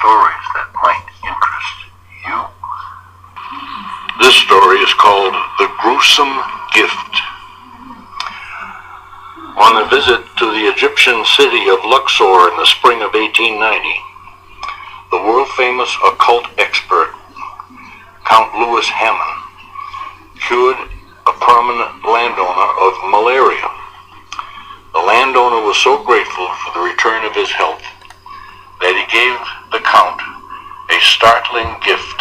stories that might interest you. This story is called The Gruesome Gift. On a visit to the Egyptian city of Luxor in the spring of 1890, the world-famous occult expert, Count Louis Hammond, cured a prominent landowner of malaria. The landowner was so grateful for the return of his health that he gave the Count a startling gift,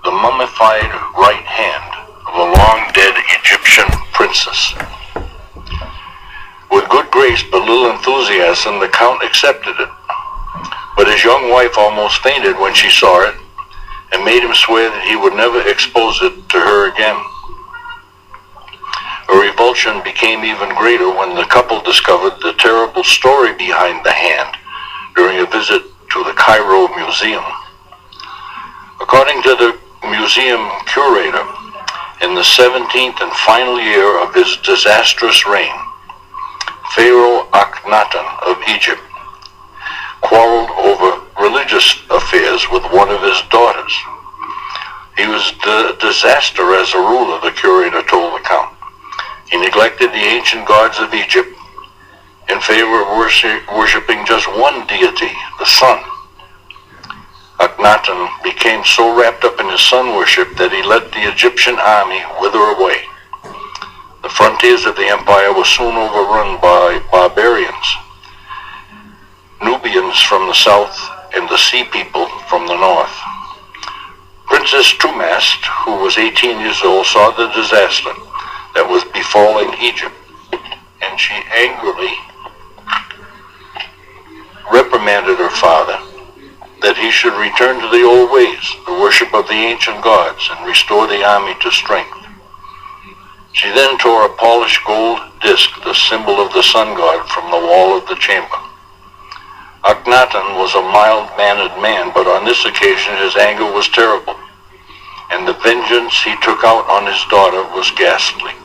the mummified right hand of a long-dead Egyptian princess. With good grace but little enthusiasm, the Count accepted it, but his young wife almost fainted when she saw it and made him swear that he would never expose it to her again. Her revulsion became even greater when the couple discovered the terrible story behind the hand during a visit to the Cairo Museum. According to the museum curator, in the 17th and final year of his disastrous reign, Pharaoh Akhenaten of Egypt quarreled over religious affairs with one of his daughters. He was a disaster as a ruler, the curator told the Count. He neglected the ancient gods of Egypt in favor of worshipping just one deity, the sun. Akhenaten became so wrapped up in his sun worship that he let the Egyptian army wither away. The frontiers of the empire were soon overrun by barbarians, Nubians from the south and the Sea People from the north. Princess Tumast, who was 18 years old, saw the disaster that was befalling Egypt, and she angrily reprimanded her father that he should return to the old ways, the worship of the ancient gods, and restore the army to strength. She then tore a polished gold disc, the symbol of the sun god, from the wall of the chamber. Akhenaten was a mild-mannered man, but on this occasion his anger was terrible, and the vengeance he took out on his daughter was ghastly.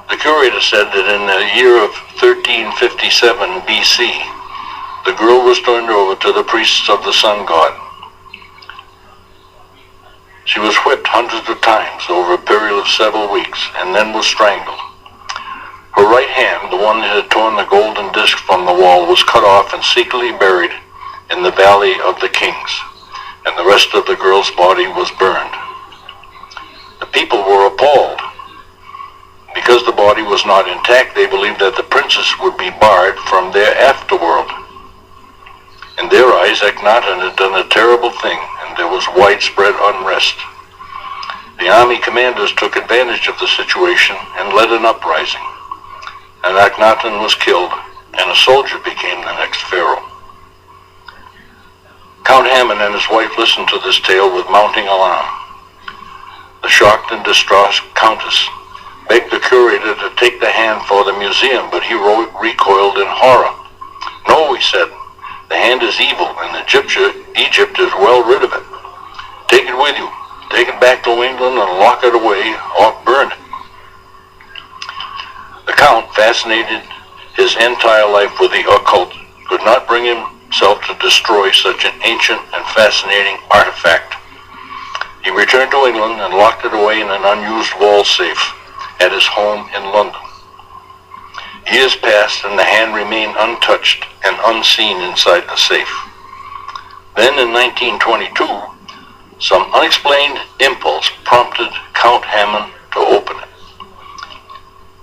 The curator said that in the year of 1357 BC, the girl was turned over to the priests of the sun god. She was whipped hundreds of times over a period of several weeks, and then was strangled. Her right hand, the one that had torn the golden disc from the wall, was cut off and secretly buried in the Valley of the Kings, and the rest of the girl's body was burned. The people were appalled. Because the body was not intact, they believed that the princess would be barred from their afterworld. In their eyes, Akhenaten had done a terrible thing, and there was widespread unrest. The army commanders took advantage of the situation and led an uprising, and Akhenaten was killed, and a soldier became the next pharaoh. Count Hammond and his wife listened to this tale with mounting alarm. The shocked and distraught countess begged the curator to take the hand for the museum, but he recoiled in horror. "No," he said, "the hand is evil, and Egypt is well rid of it. Take it with you. Take it back to England and lock it away or burn it." The Count, fascinated his entire life with the occult, could not bring himself to destroy such an ancient and fascinating artifact. He returned to England and locked it away in an unused wall safe at his home in London. Years passed, and the hand remained untouched and unseen inside the safe. Then in 1922, some unexplained impulse prompted Count Hammond to open it.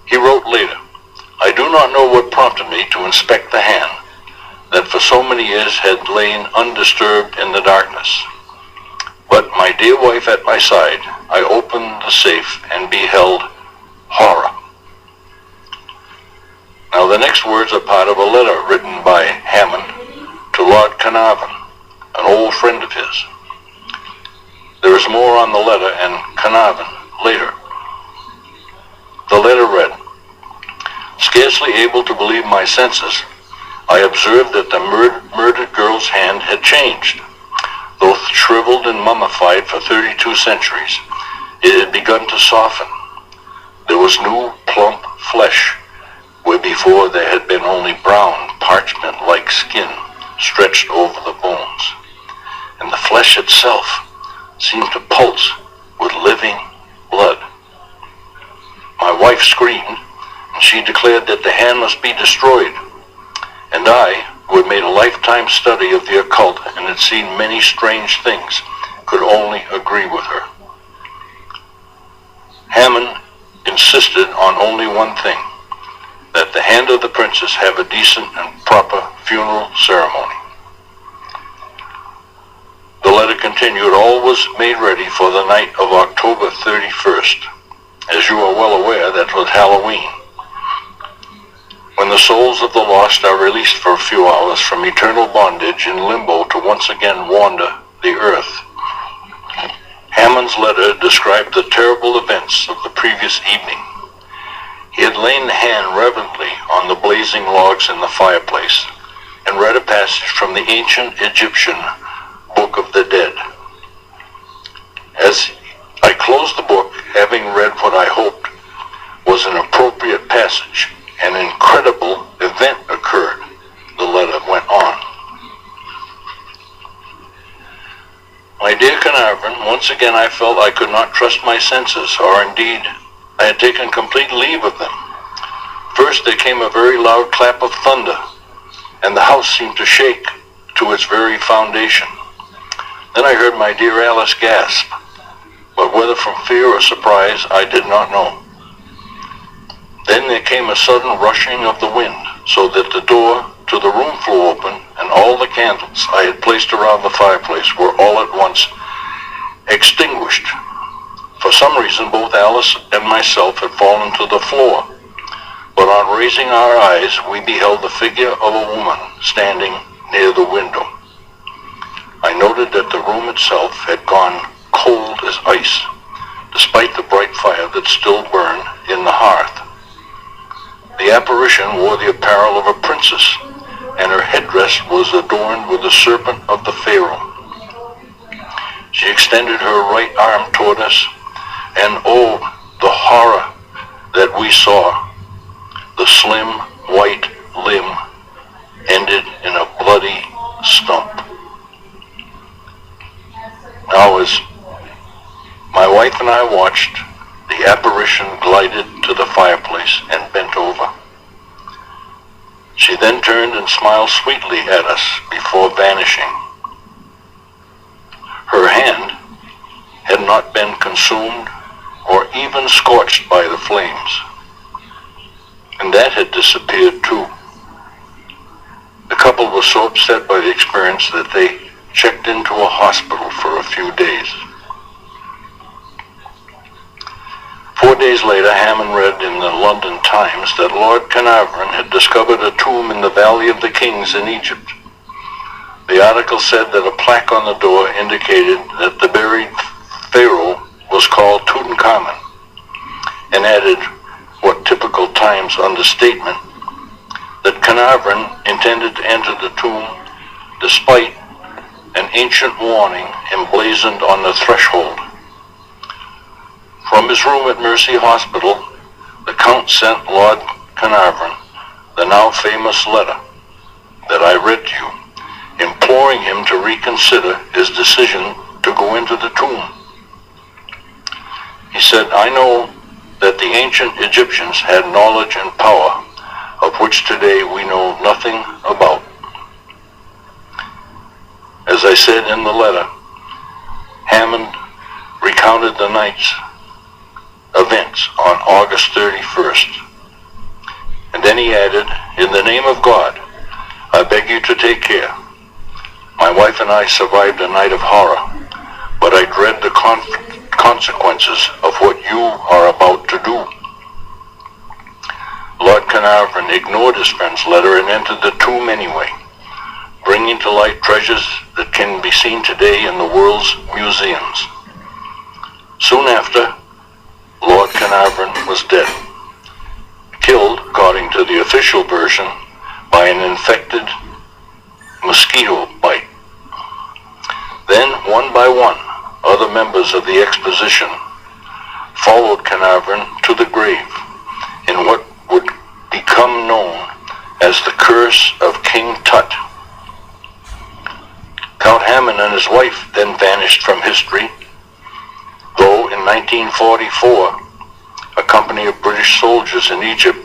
He wrote later, "I do not know what prompted me to inspect the hand that for so many years had lain undisturbed in the darkness. But my dear wife at my side, I opened the safe and beheld horror." Now the next words are part of a letter written by Hammond to Lord Carnarvon, an old friend of his. There is more on the letter and Carnarvon later. The letter read, "Scarcely able to believe my senses, I observed that the murdered girl's hand had changed. Though shriveled and mummified for 32 centuries, it had begun to soften. There was new, plump flesh, where before there had been only brown, parchment-like skin, stretched over the bones, and the flesh itself seemed to pulse with living blood. My wife screamed, and she declared that the hand must be destroyed, and I, who had made a lifetime study of the occult and had seen many strange things, could only agree with her. Hammond insisted on only one thing, that the hand of the princess have a decent and proper funeral ceremony. The letter continued, all was made ready for the night of October 31st. As you are well aware, that was Halloween, when the souls of the lost are released for a few hours from eternal bondage in limbo to once again wander the earth. Hammond's letter described the terrible events of the previous evening. He had lain the hand reverently on the blazing logs in the fireplace and read a passage from the ancient Egyptian Book of the Dead. As I closed the book, having read what I hoped was an appropriate passage, an incredible event occurred. The letter went on. My dear Carnarvon, once again I felt I could not trust my senses, or indeed I had taken complete leave of them. First there came a very loud clap of thunder, and the house seemed to shake to its very foundation. Then I heard my dear Alice gasp, but whether from fear or surprise, I did not know. Then there came a sudden rushing of the wind, so that the door to the room flew open, and all the candles I had placed around the fireplace were all at once extinguished. For some reason, both Alice and myself had fallen to the floor, but on raising our eyes, we beheld the figure of a woman standing near the window. I noted that the room itself had gone cold as ice, despite the bright fire that still burned in the hearth. The apparition wore the apparel of a princess, and her headdress was adorned with the serpent of the Pharaoh. She extended her right arm toward us, and oh, the horror that we saw. The slim, white limb ended in a bloody stump. Now, as my wife and I watched, the apparition glided to the fireplace and bent over. She then turned and smiled sweetly at us before vanishing. Her hand had not been consumed or even scorched by the flames, and that had disappeared too. The couple was so upset by the experience that they checked into a hospital for a few days. 4 days later, Hammond read in the London Times that Lord Carnarvon had discovered a tomb in the Valley of the Kings in Egypt. The article said that a plaque on the door indicated that the buried pharaoh was called Tutankhamun, and added, what typical Times understatement, that Carnarvon intended to enter the tomb despite an ancient warning emblazoned on the threshold. From his room at Mercy Hospital, the Count sent Lord Carnarvon the now famous letter that I read to you, imploring him to reconsider his decision to go into the tomb. He said, I know that the ancient Egyptians had knowledge and power of which today we know nothing about. As I said in the letter, Hammond recounted the night's events on August 31st. And then he added, in the name of God, I beg you to take care. My wife and I survived a night of horror, but I dread the consequences of what you are about to do. Lord Carnarvon ignored his friend's letter and entered the tomb anyway, bringing to light treasures that can be seen today in the world's museums. Soon after, Lord Carnarvon was dead, killed, according to the official version, by an infected mosquito bite. Then, one by one, other members of the expedition followed Carnarvon to the grave in what would become known as the Curse of King Tut. Hammond and his wife then vanished from history, though in 1944, a company of British soldiers in Egypt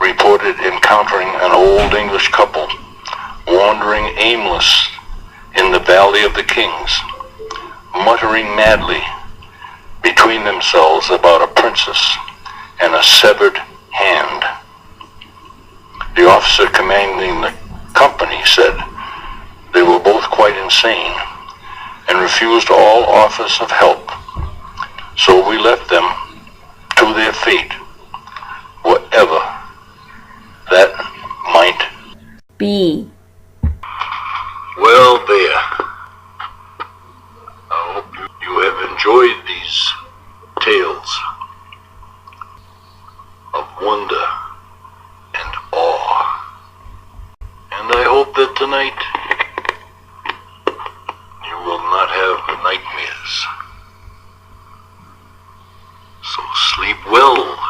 reported encountering an old English couple wandering aimless in the Valley of the Kings, muttering madly between themselves about a princess and a severed hand. The officer commanding the company said they were both quite insane and refused all offers of help. So we left them to their fate, whatever that might be. Well, there. I hope you have enjoyed these tales of wonder and awe. And I hope that tonight you will not have nightmares. So sleep well.